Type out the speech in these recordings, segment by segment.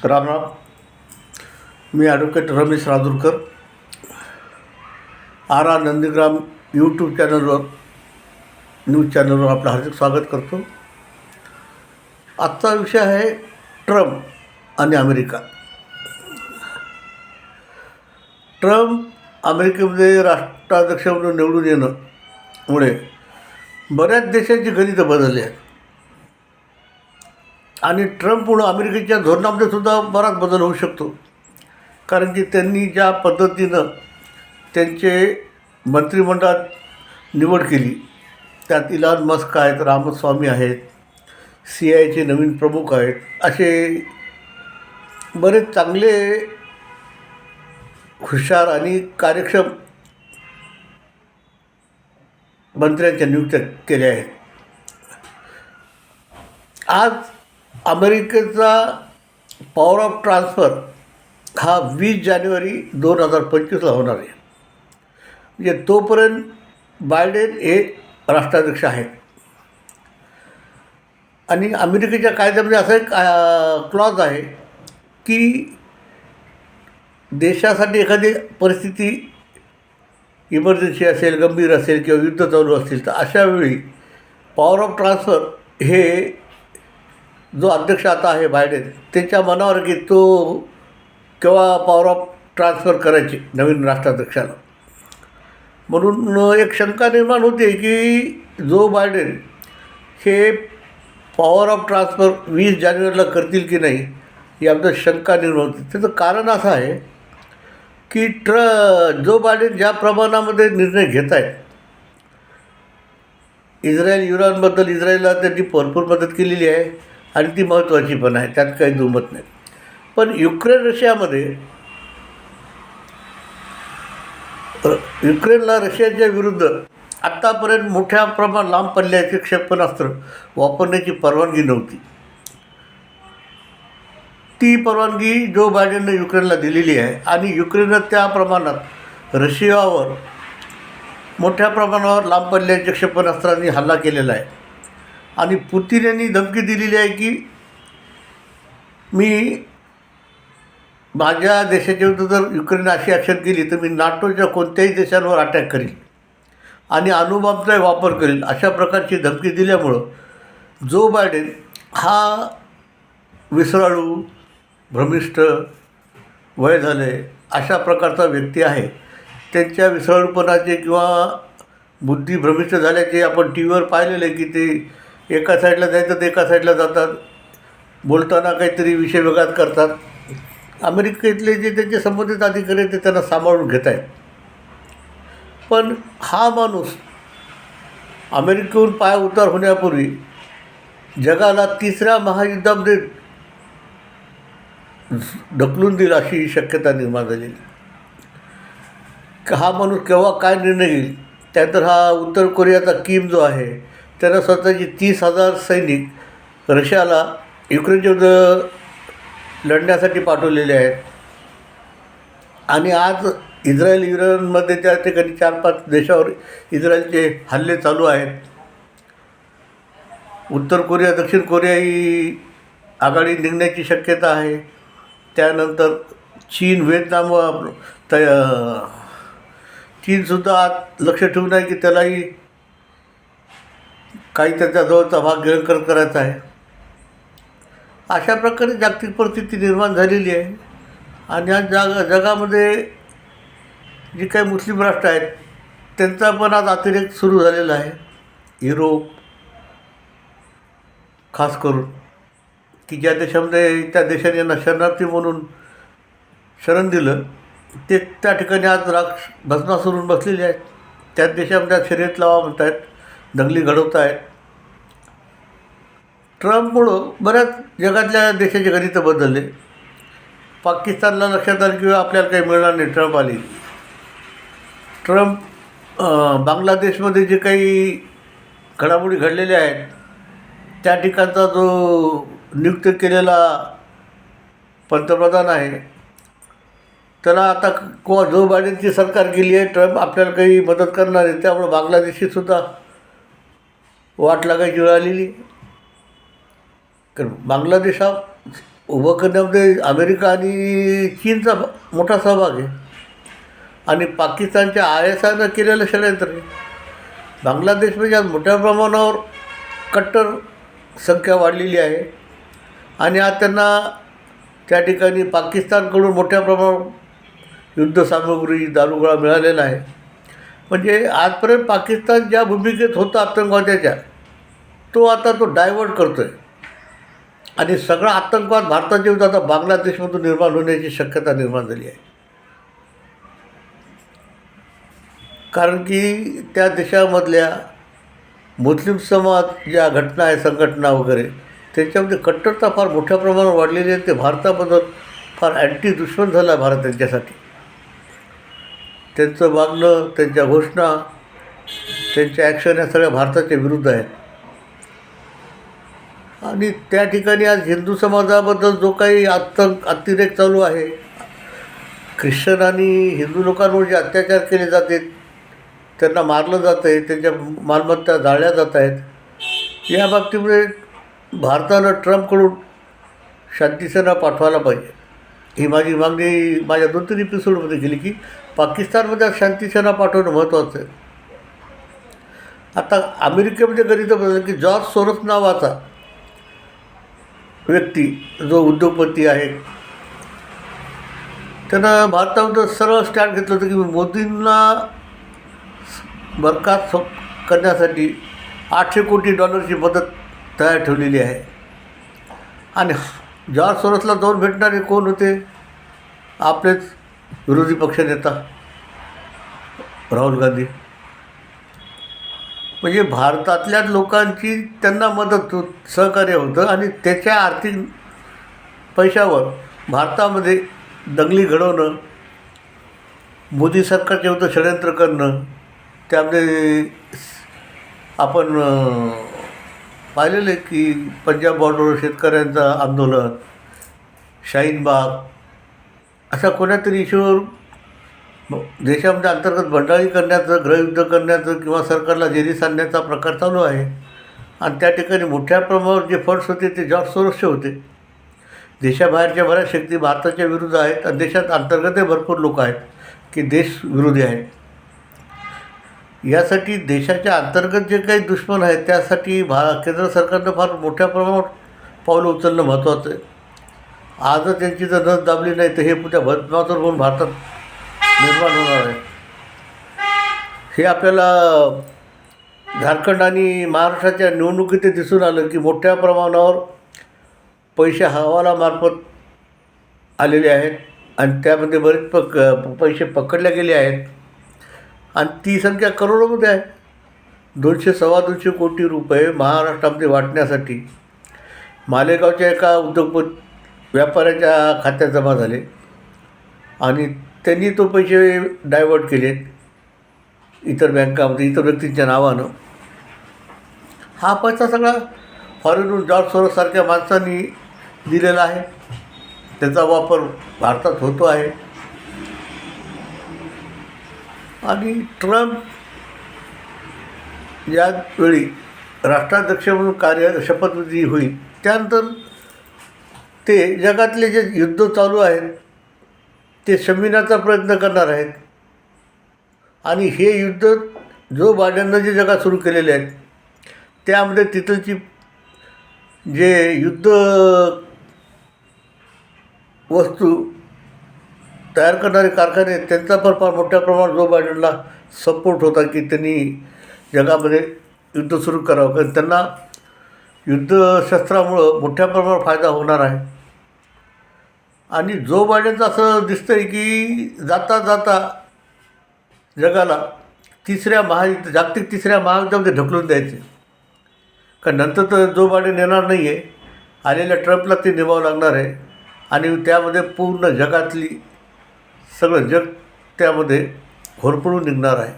राम राम. मी advocate Ramesh Rajurkar, R R Nandigram YouTube चॅनलवर, news चॅनलवर आपलं हार्दिक स्वागत करतो. आजचा विषय आहे ट्रम्प आणि अमेरिका. ट्रम्प अमेरिकेमध्ये राष्ट्राध्यक्ष म्हणून निवडून येणंमुळे बऱ्याच देशांची गणितं बदलली आहेत आणि ट्रम्पमुळं अमेरिकेच्या धोरणामध्ये सुद्धा बराच बदल होऊ शकतो. कारण की त्यांनी ज्या पद्धतीनं त्यांचे मंत्रिमंडळात निवड केली, त्यात इलॉन मस्क आहेत, रामस्वामी आहेत, CIA नवीन प्रमुख आहेत, असे बरेच चांगले, हुशार आणि कार्यक्षम मंत्र्यांच्या नियुक्त्या केल्या आहेत. आज अमेरिकेचा पॉवर ऑफ ट्रान्सफर हा 20 जानेवारी 2025ला होणार आहे. म्हणजे तोपर्यंत बायडेन हे राष्ट्राध्यक्ष आहेत. आणि अमेरिकेच्या कायद्यामध्ये असा एक क्लॉज आहे की देशासाठी एखादी परिस्थिती इमर्जन्सी असेल, गंभीर असेल किंवा युद्ध चालू असतील, तर अशावेळी पॉवर ऑफ ट्रान्सफर हे जो अध्यक्ष आता आहे बायडेन, त्याच्या मनावर की तो केव्हा पॉवर ऑफ ट्रान्सफर करायचे नवीन राष्ट्राध्यक्षाला. म्हणून एक शंका निर्माण होते की जो बायडेन हे पॉवर ऑफ ट्रान्सफर 20 जानेवारीला करतील की नाही, याबद्दल शंका निर्माण होते. त्याचं कारण असं आहे की जो बायडेन ज्या प्रमाणामध्ये निर्णय घेत आहेत, इराणबद्दल इस्रायलला त्यांनी भरपूर मदत केलेली आहे आणि ती महत्त्वाची पण आहे, त्यात काही दुमत नाही. पण युक्रेनला रशियाच्या विरुद्ध आत्तापर्यंत मोठ्या प्रमाणात लांब पल्ल्याचे क्षेपणास्त्र वापरण्याची परवानगी नव्हती. ती परवानगी जो बायडेननं युक्रेनला दिलेली आहे आणि युक्रेननं त्या प्रमाणात रशियावर मोठ्या प्रमाणावर लांब पल्ल्याच्या क्षेपणास्त्रांनी हल्ला केलेला आहे. आणि पुतिन यांनी धमकी दिलेली आहे की मी माझ्या देशाच्या विरुद्ध जर युक्रेनने अशी ॲक्शन केली तर मी नाटोच्या कोणत्याही देशांवर अटॅक करील आणि अणुबॉम्बचाही वापर करेल, अशा प्रकारची धमकी दिल्यामुळं जो बायडेन हा विसराळू, भ्रमिष्ठ, वय झाले अशा प्रकारचा व्यक्ती आहे. त्यांच्या विसराळूपणाचे किंवा बुद्धी भ्रमिष्ठ झाल्याचे आपण टी व्हीवर पाहिलेलं आहे की ते एका साईडला जायचं तर एका साईडला जातात, बोलताना काहीतरी विषय वेगळाच करतात. अमेरिकेतले जे त्यांचे संबंधित अधिकारी ते त्यांना सांभाळून घेत आहेत. पण हा माणूस अमेरिकेहून पाय उतार होण्यापूर्वी जगाला 3ऱ्या महायुद्धामध्ये ढकलून देईल अशी शक्यता निर्माण झालेली. हा माणूस केव्हा काय निर्णय घेईल. त्यानंतर हा उत्तर कोरियाचा किम जो आहे, त्यानं स्वतःची 30,000 सैनिक रशियाला युक्रेनच्या विरुद्ध लढण्यासाठी पाठवलेले आहेत. आणि आज इराणमध्ये त्या ठिकाणी 4-5 देशावर इस्रायलचे हल्ले चालू आहेत. उत्तर कोरिया, दक्षिण कोरिया ही आघाडी निघण्याची शक्यता आहे. त्यानंतर चीन, व्हिएतनाम, चीनसुद्धा आज लक्ष ठेवून आहे की त्यालाही काही त्याच्या जवळचा भाग गिळंकृत करायचा आहे. अशा प्रकारे जागतिक परिस्थिती निर्माण झालेली आहे. आणि आज जगामध्ये जी काही मुस्लिम राष्ट्र आहेत त्यांचा पण आज अतिरेक सुरू झालेला आहे. युरोप खास करून, की ज्या देशामध्ये त्या देशाने यांना शरणार्थी म्हणून शरण दिलं, ते त्या ठिकाणी आज भस्मासूर होऊन बसलेले आहेत. त्याच देशामध्ये आज शर्यत लावा म्हणत आहेत, दंगली घडवत आहेत. ट्रम्पमुळं बऱ्याच जगातल्या देशाचे गणितं बदलले. पाकिस्तानला लक्षात आलं की आपल्याला काही मिळणार नाही, ट्रम्प आले. ट्रम्प बांगलादेशमध्ये जे काही घडामोडी घडलेल्या आहेत, त्या ठिकाणचा जो नियुक्त केलेला पंतप्रधान आहे, त्याला आता जो बायडेनची सरकार गेली आहे, ट्रम्प आपल्याला काही मदत करणार आहे. त्यामुळं बांगलादेशीसुद्धा वाट लागायची वेळ आलेली. कारण बांगलादेश हा उभं करण्यामध्ये अमेरिका आणि चीनचा मोठा सहभाग आहे आणि पाकिस्तानच्या ISIनं केलेलं षडयंत्र आहे. बांगलादेशमध्ये आज मोठ्या प्रमाणावर कट्टर संख्या वाढलेली आहे आणि आज त्यांना त्या ठिकाणी पाकिस्तानकडून मोठ्या प्रमाणावर युद्धसामुग्री दारुगोळा मिळालेला आहे. म्हणजे आजपर्यंत पाकिस्तान ज्या भूमिकेत होता आतंकवाद्याच्या, तो आता तो डायव्हर्ट करतो आहे आणि सगळा आतंकवाद भारताच्या विरुद्ध आता बांगलादेशमधून निर्माण होण्याची शक्यता निर्माण झाली आहे. कारण की त्या देशामधल्या मुस्लिम समाज ज्या घटना आहे, संघटना वगैरे, त्याच्यामध्ये कट्टरता फार मोठ्या प्रमाणावर वाढलेली आहे. ते भारताबद्दल फार अँटी दुश्मन झाला आहे भारत त्यांच्यासाठी. त्यांचं वागणं, त्यांच्या घोषणा, त्यांच्या ॲक्शन या सगळ्या भारताच्या विरुद्ध आहेत. आणि त्या ठिकाणी आज हिंदू समाजाबद्दल जो काही अतिरेक चालू आहे, ख्रिश्चन आणि हिंदू लोकांवर जे अत्याचार केले जाते, त्यांना मारलं जातं आहे, त्यांच्या मालमत्ता जाळल्या जात आहेत, या बाबतीमध्ये भारतानं ट्रम्पकडून शांतीसेना पाठवायला पाहिजे. ही माझी मागणी माझ्या 2-3 एपिसोडमध्ये केली की पाकिस्तानमध्ये आज शांतीसेना पाठवणं महत्त्वाचं आहे. आता अमेरिकेमध्ये गणित बदल की जॉर्ज सोरोस नावाचा व्यक्ती जो उद्योगपती आहे, त्यानं भारतामध्ये सरळ स्टँड घेतलं होतं की मोदींना बरखास्त करण्यासाठी $800 कोटी मदत तयार ठेवलेली आहे. आणि जॉर्ज सोरोसला जाऊन भेटणारे कोण होते? आपलेच विरोधी पक्षनेता राहुल गांधी. म्हणजे भारतातल्या लोकांची त्यांना मदत सहकार्य होतं आणि त्याच्या आर्थिक पैशावर भारतामध्ये दंगली घडवणं, मोदी सरकारच्या विरुद्ध षडयंत्र करणं, त्यामध्ये आपण पाहिलेलं आहे की पंजाब बॉर्डरवर शेतकऱ्यांचं आंदोलन, शाहीनबाग, अशा कोणातरी इश्यूवर देशामध्ये अंतर्गत बंडाळी करण्याचं, गृहयुद्ध करण्याचं किंवा सरकारला जेरीस आणण्याचा प्रकार चालू आहे. आणि त्या ठिकाणी मोठ्या प्रमाणावर जे फंड्स होते ते जॉर्ज सोरोसचे होते. देशाबाहेरच्या बऱ्याच शक्ती भारताच्या विरुद्ध आहेत आणि देशात अंतर्गतही भरपूर लोक आहेत की देश विरोधी आहेत. यासाठी देशाच्या अंतर्गत जे काही दुश्मन आहेत त्यासाठी केंद्र सरकारनं फार मोठ्या प्रमाणावर पावलं उचलणं महत्त्वाचं आहे. आजच त्यांची जर नस दाबली नाही तर हे पुढच्या भस्मासूर होऊन भारतात निर्माण होणार आहे. हे आपल्याला झारखंड आणि महाराष्ट्राच्या निवडणुकीत दिसून आलं की मोठ्या प्रमाणावर पैसे हवालामार्फत आलेले आहेत आणि त्यामध्ये बरेच पैसे पकडले गेले आहेत आणि ती संख्या करोडोमध्ये आहे. 200-250 कोटी रुपये महाराष्ट्रामध्ये वाटण्यासाठी मालेगावच्या एका व्यापाऱ्याच्या खात्यात जमा झाले आणि त्यांनी तो पैसे डायव्हर्ट केले इतर बँकामध्ये इतर व्यक्तींच्या नावानं. हा पैसा सगळा फॉरेनहून जॉर्ज सोरोससारख्या माणसांनी दिलेला आहे. त्याचा वापर भारतात होतो आहे. आणि ट्रम्प यावेळी राष्ट्राध्यक्ष म्हणून शपथविधी होईल, त्यानंतर ते जगातले जे युद्ध चालू आहेत ते शमविण्याचा प्रयत्न करणार आहेत. आणि हे युद्ध जो बायडननं जे जगात सुरू केलेले आहेत त्यामध्ये तिथलची जे युद्ध वस्तू तयार करणारे कारखाने आहेत त्यांचा पण फार मोठ्या प्रमाणात जो बायडनला सपोर्ट होता की त्यांनी जगामध्ये युद्ध सुरू करावं, कारण त्यांना युद्धशस्त्रामुळं मोठ्या प्रमाणात फायदा होणार आहे. आणि जो बायडनचं असं दिसतं आहे की जाता जाता जगाला जागतिक तिसऱ्या महायुद्धामध्ये ढकलून द्यायचे, कारण नंतर तर जो बायडन येणार नाही आहे, आलेल्या ट्रम्पला ते निभावं लागणार आहे आणि त्यामध्ये पूर्ण जगातली सगळं जग त्यामध्ये होरपळून निघणार आहे.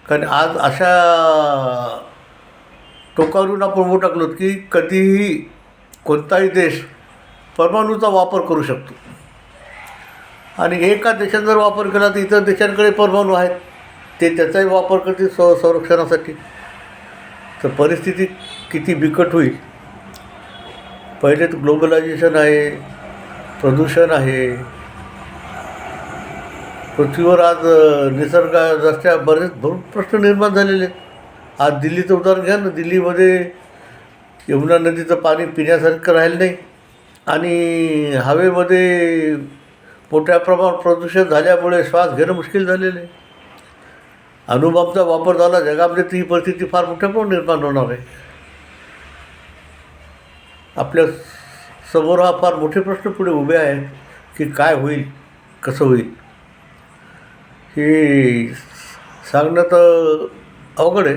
कारण आज अशा टोकावरून आपण बोट टाकलो की कधीही कोणताही देश परमाणूचा वापर करू शकतो आणि एका देशाने जर वापर केला तर इतर देशांकडे परमाणू आहेत, ते त्याचाही वापर करतील संरक्षणासाठी. तर परिस्थिती किती बिकट होईल. पहिले तर ग्लोबलायझेशन आहे, प्रदूषण आहे. पृथ्वीवर आज निसर्गाच्या भरपूर प्रश्न निर्माण झालेले आहेत. आज दिल्लीचं उदाहरण घ्या ना. दिल्लीमध्ये यमुना नदीचं पाणी पिण्यासारखं राहिलं नाही आणि हवेमध्ये मोठ्या प्रमाणात प्रदूषण झाल्यामुळे श्वास घेणं मुश्किल झालेलं आहे. अणुबॉम्बचा वापर झाला जगामध्ये तर ही परिस्थिती फार मोठ्या प्रमाणात निर्माण होणार आहे. आपल्या समोर हा फार मोठे प्रश्न पुढे उभे आहेत की काय होईल, कसं होईल. हे सांगणं तर अवघड आहे,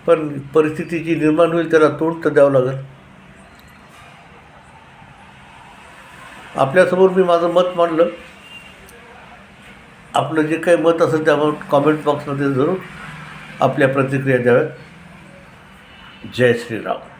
पण परिस्थिती जी निर्माण होईल त्याला तोंड तर द्यावं लागेल. आपल्यासमोर मी माझं मत मांडलं. आपलं जे काही मत असेल त्यावर कॉमेंट बॉक्समध्ये जरूर आपल्या प्रतिक्रिया द्याव्यात. जय श्रीराम.